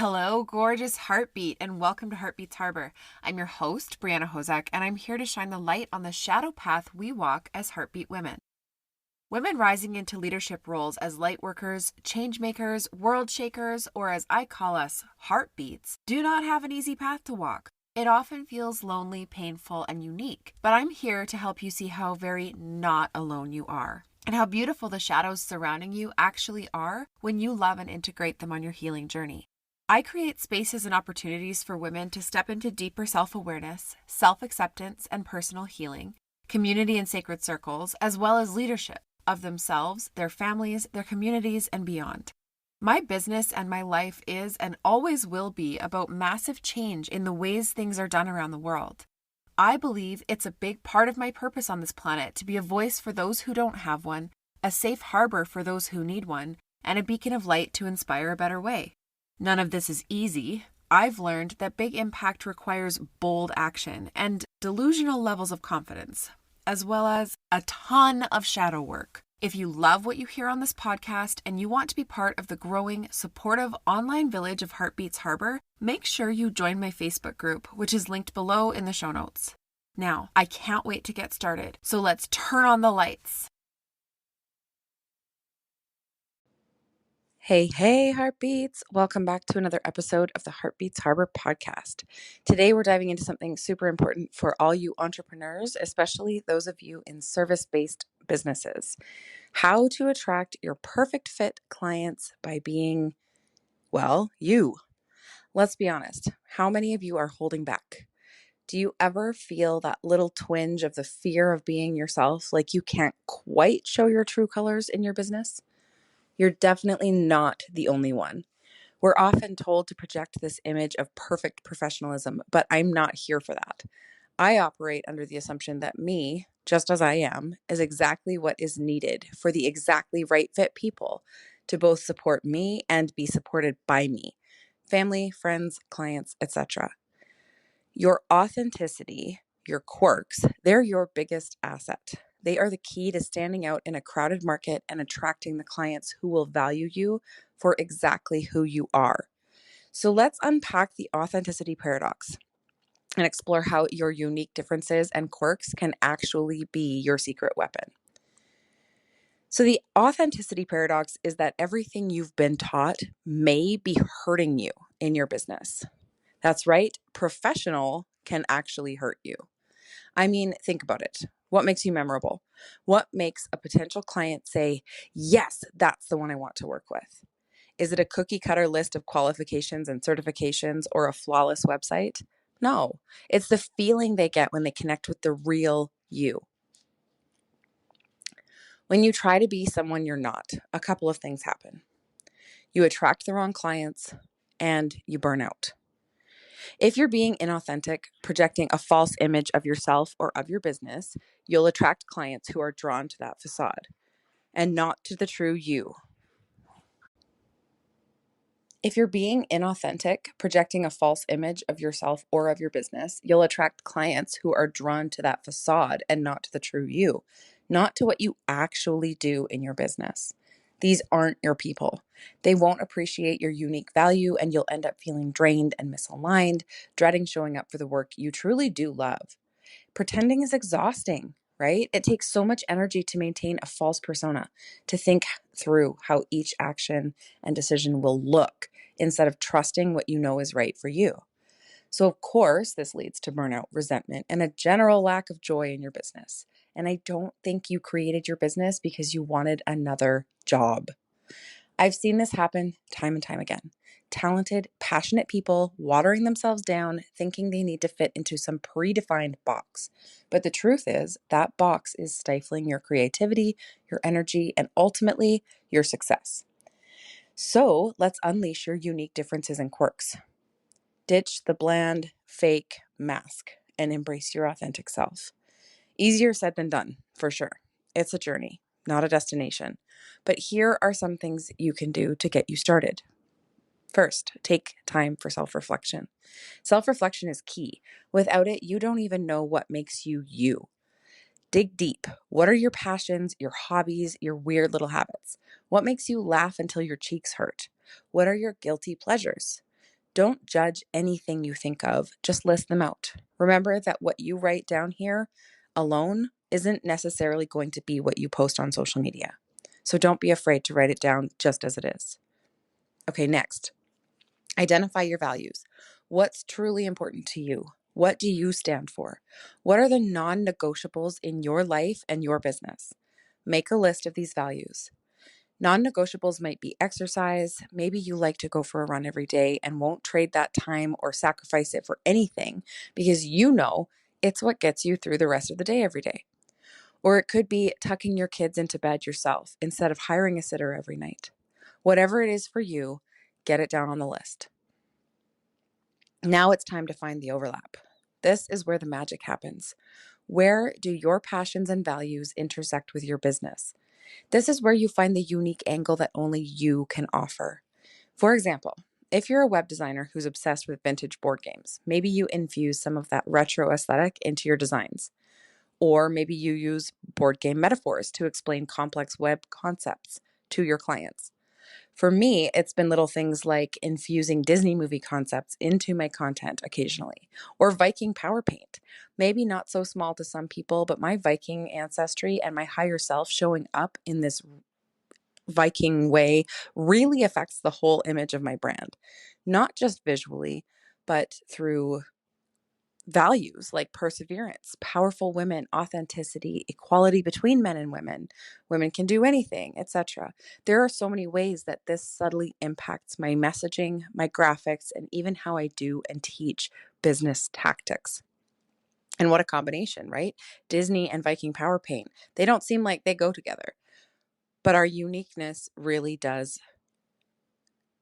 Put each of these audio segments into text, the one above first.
Hello, gorgeous heartbeat, and welcome to Heartbeats Harbor. I'm your host, Brianna Hosack, and I'm here to shine the light on the shadow path we walk as heartbeat women. Women rising into leadership roles as lightworkers, changemakers, world shakers, or as I call us, heartbeats, do not have an easy path to walk. It often feels lonely, painful, and unique, but I'm here to help you see how very not alone you are, and how beautiful the shadows surrounding you actually are when you love and integrate them on your healing journey. I create spaces and opportunities for women to step into deeper self-awareness, self-acceptance, and personal healing, community and sacred circles, as well as leadership of themselves, their families, their communities, and beyond. My business and my life is and always will be about massive change in the ways things are done around the world. I believe it's a big part of my purpose on this planet to be a voice for those who don't have one, a safe harbor for those who need one, and a beacon of light to inspire a better way. None of this is easy. I've learned that big impact requires bold action and delusional levels of confidence, as well as a ton of shadow work. If you love what you hear on this podcast and you want to be part of the growing, supportive online village of Heartbeats Harbor, make sure you join my Facebook group, which is linked below in the show notes. Now, I can't wait to get started, so let's turn on the lights. Hey, Heartbeats. Welcome back to another episode of the Heartbeats Harbor podcast. Today, we're diving into something super important for all you entrepreneurs, especially those of you in service-based businesses. How to attract your perfect fit clients by being, well, you. Let's be honest. How many of you are holding back? Do you ever feel that little twinge of the fear of being yourself, like you can't quite show your true colors in your business? You're definitely not the only one. We're often told to project this image of perfect professionalism, but I'm not here for that. I operate under the assumption that me, just as I am, is exactly what is needed for the exactly right fit people to both support me and be supported by me, family, friends, clients, etc. Your authenticity, your quirks, they're your biggest asset. They are the key to standing out in a crowded market and attracting the clients who will value you for exactly who you are. So let's unpack the authenticity paradox and explore how your unique differences and quirks can actually be your secret weapon. So the authenticity paradox is that everything you've been taught may be hurting you in your business. That's right, professional can actually hurt you. I mean, think about it. What makes you memorable? What makes a potential client say, yes, that's the one I want to work with? Is it a cookie cutter list of qualifications and certifications or a flawless website? No, it's the feeling they get when they connect with the real you. When you try to be someone you're not, a couple of things happen. You attract the wrong clients and you burn out. If you're being inauthentic, projecting a false image of yourself or of your business, you'll attract clients who are drawn to that facade and not to the true you. If you're being inauthentic, projecting a false image of yourself or of your business, you'll attract clients who are drawn to that facade and not to the true you, not to what you actually do in your business. These aren't your people. They won't appreciate your unique value, and you'll end up feeling drained and misaligned, dreading showing up for the work you truly do love. Pretending is exhausting, right? It takes so much energy to maintain a false persona, to think through how each action and decision will look instead of trusting what you know is right for you. So, of course, this leads to burnout, resentment, and a general lack of joy in your business. And I don't think you created your business because you wanted another job. I've seen this happen time and time again. Talented, passionate people watering themselves down, thinking they need to fit into some predefined box. But the truth is, that box is stifling your creativity, your energy, and ultimately your success. So let's unleash your unique differences and quirks. Ditch the bland, fake mask and embrace your authentic self. Easier said than done, for sure. It's a journey, not a destination. But here are some things you can do to get you started. First, take time for self-reflection. Self-reflection is key. Without it, you don't even know what makes you you. Dig deep. What are your passions, your hobbies, your weird little habits? What makes you laugh until your cheeks hurt? What are your guilty pleasures? Don't judge anything you think of, just list them out. Remember that what you write down here alone isn't necessarily going to be what you post on social media. So don't be afraid to write it down just as it is. Okay, next, identify your values. What's truly important to you? What do you stand for? What are the non-negotiables in your life and your business? Make a list of these values. Non-negotiables might be exercise. Maybe you like to go for a run every day and won't trade that time or sacrifice it for anything because you know it's what gets you through the rest of the day every day. Or it could be tucking your kids into bed yourself instead of hiring a sitter every night. Whatever it is for you, get it down on the list. Now it's time to find the overlap. This is where the magic happens. Where do your passions and values intersect with your business? This is where you find the unique angle that only you can offer. For example, if you're a web designer who's obsessed with vintage board games, maybe you infuse some of that retro aesthetic into your designs. Or maybe you use board game metaphors to explain complex web concepts to your clients. For me, it's been little things like infusing Disney movie concepts into my content occasionally, or Viking power paint. Maybe not so small to some people, but my Viking ancestry and my higher self showing up in this Viking way really affects the whole image of my brand, not just visually, but through values like perseverance, powerful women, authenticity, equality between men and women can do anything, etc. There are so many ways that this subtly impacts my messaging, my graphics, and even how I do and teach business tactics. And what a combination, right? Disney and Viking power paint. They don't seem like they go together, but our uniqueness really does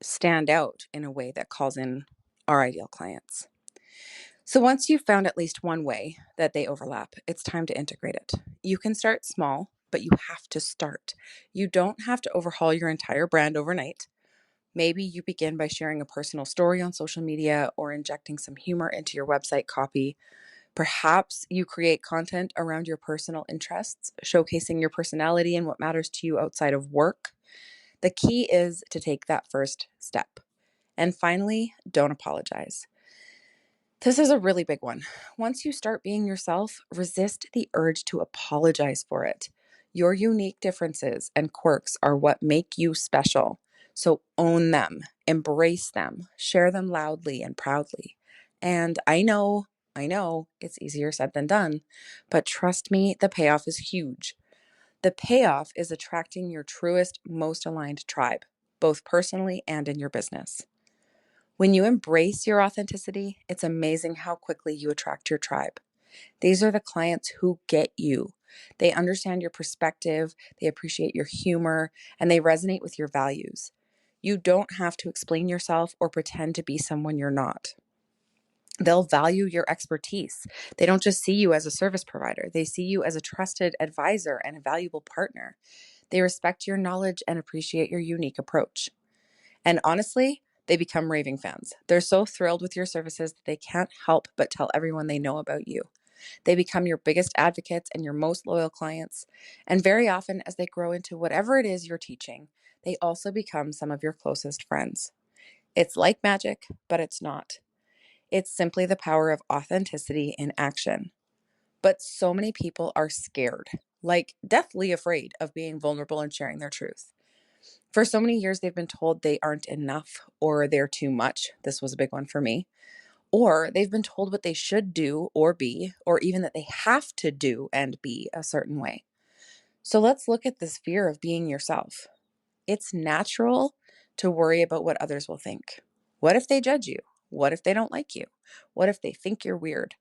stand out in a way that calls in our ideal clients. So once you've found at least one way that they overlap, it's time to integrate it. You can start small, but you have to start. You don't have to overhaul your entire brand overnight. Maybe you begin by sharing a personal story on social media or injecting some humor into your website copy. Perhaps you create content around your personal interests, showcasing your personality and what matters to you outside of work. The key is to take that first step. And finally, don't apologize. This is a really big one. Once you start being yourself, resist the urge to apologize for it. Your unique differences and quirks are what make you special. So own them, embrace them, share them loudly and proudly. And I know it's easier said than done, but trust me, the payoff is huge. The payoff is attracting your truest, most aligned tribe, both personally and in your business. When you embrace your authenticity, it's amazing how quickly you attract your tribe. These are the clients who get you. They understand your perspective, they appreciate your humor, and they resonate with your values. You don't have to explain yourself or pretend to be someone you're not. They'll value your expertise. They don't just see you as a service provider. They see you as a trusted advisor and a valuable partner. They respect your knowledge and appreciate your unique approach. And honestly, they become raving fans. They're so thrilled with your services that they can't help but tell everyone they know about you. They become your biggest advocates and your most loyal clients. And very often, as they grow into whatever it is you're teaching, they also become some of your closest friends. It's like magic, but it's not. It's simply the power of authenticity in action. But so many people are scared, like deathly afraid of being vulnerable and sharing their truth. For so many years, they've been told they aren't enough or they're too much. This was a big one for me. Or they've been told what they should do or be, or even that they have to do and be a certain way. So let's look at this fear of being yourself. It's natural to worry about what others will think. What if they judge you? What if they don't like you? What if they think you're weird?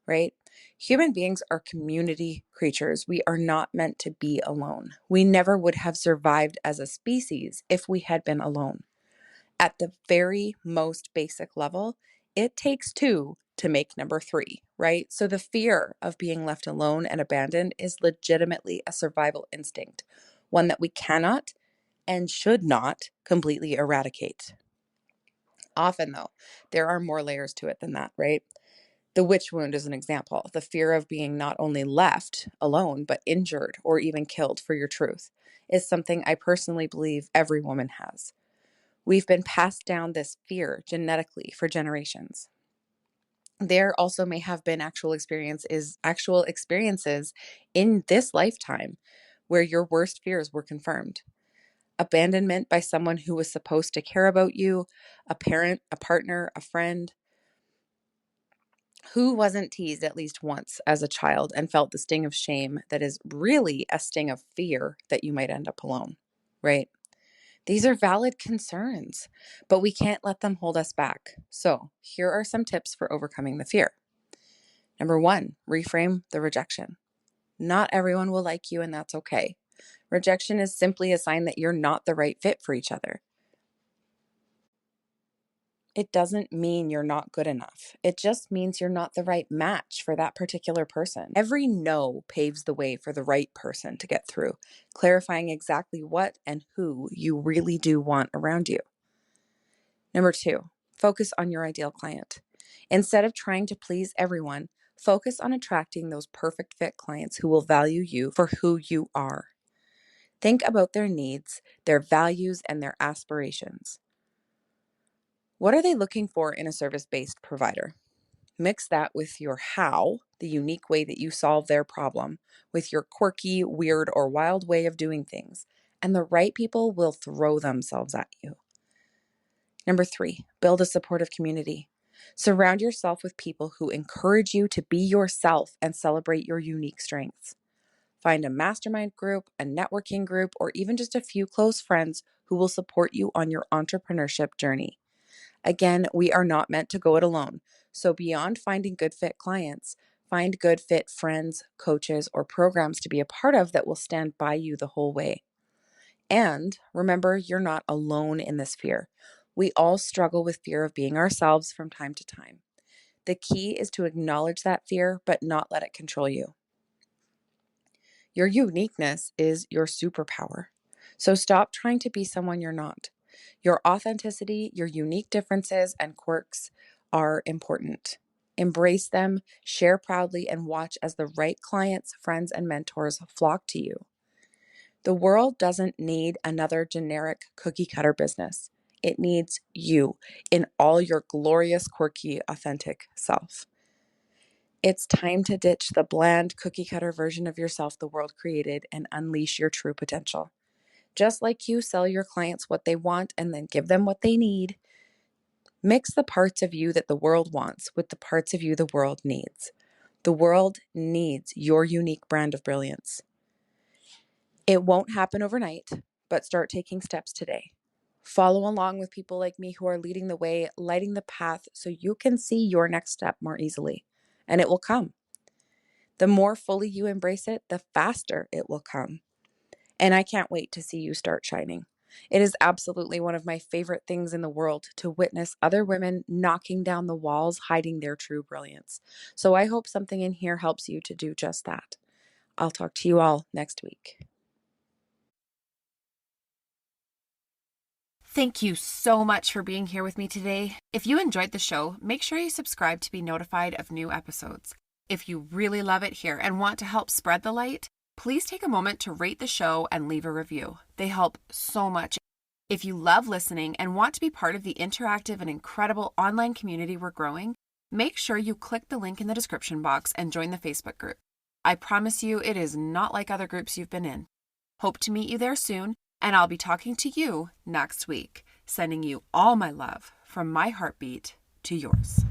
Right? Human beings are community creatures. We are not meant to be alone. We never would have survived as a species if we had been alone. At the very most basic level, it takes two to make number three, right? So the fear of being left alone and abandoned is legitimately a survival instinct, one that we cannot and should not completely eradicate. Often, though, there are more layers to it than that, right? The witch wound is an example. The fear of being not only left alone, but injured or even killed for your truth is something I personally believe every woman has. We've been passed down this fear genetically for generations. There also may have been actual experiences in this lifetime where your worst fears were confirmed. Abandonment by someone who was supposed to care about you, a parent, a partner, a friend. Who wasn't teased at least once as a child and felt the sting of shame that is really a sting of fear that you might end up alone, right? These are valid concerns, but we can't let them hold us back. So here are some tips for overcoming the fear. Number 1, reframe the rejection. Not everyone will like you, and that's okay. Rejection is simply a sign that you're not the right fit for each other. It doesn't mean you're not good enough. It just means you're not the right match for that particular person. Every no paves the way for the right person to get through, clarifying exactly what and who you really do want around you. Number 2, focus on your ideal client. Instead of trying to please everyone, focus on attracting those perfect fit clients who will value you for who you are. Think about their needs, their values, and their aspirations. What are they looking for in a service-based provider? Mix that with your how, the unique way that you solve their problem, with your quirky, weird, or wild way of doing things, and the right people will throw themselves at you. Number 3, build a supportive community. Surround yourself with people who encourage you to be yourself and celebrate your unique strengths. Find a mastermind group, a networking group, or even just a few close friends who will support you on your entrepreneurship journey. Again, we are not meant to go it alone. So beyond finding good fit clients, find good fit friends, coaches, or programs to be a part of that will stand by you the whole way. And remember, you're not alone in this fear. We all struggle with fear of being ourselves from time to time. The key is to acknowledge that fear, but not let it control you. Your uniqueness is your superpower. So stop trying to be someone you're not. Your authenticity, your unique differences, and quirks are important. Embrace them, share proudly, and watch as the right clients, friends, and mentors flock to you. The world doesn't need another generic cookie cutter business. It needs you in all your glorious, quirky, authentic self. It's time to ditch the bland cookie cutter version of yourself the world created and unleash your true potential. Just like you sell your clients what they want and then give them what they need, mix the parts of you that the world wants with the parts of you the world needs. The world needs your unique brand of brilliance. It won't happen overnight, but start taking steps today. Follow along with people like me who are leading the way, lighting the path so you can see your next step more easily, and it will come. The more fully you embrace it, the faster it will come. And I can't wait to see you start shining. It is absolutely one of my favorite things in the world to witness other women knocking down the walls, hiding their true brilliance. So I hope something in here helps you to do just that. I'll talk to you all next week. Thank you so much for being here with me today. If you enjoyed the show, make sure you subscribe to be notified of new episodes. If you really love it here and want to help spread the light, please take a moment to rate the show and leave a review. They help so much. If you love listening and want to be part of the interactive and incredible online community we're growing, make sure you click the link in the description box and join the Facebook group. I promise you it is not like other groups you've been in. Hope to meet you there soon, and I'll be talking to you next week, sending you all my love from my heartbeat to yours.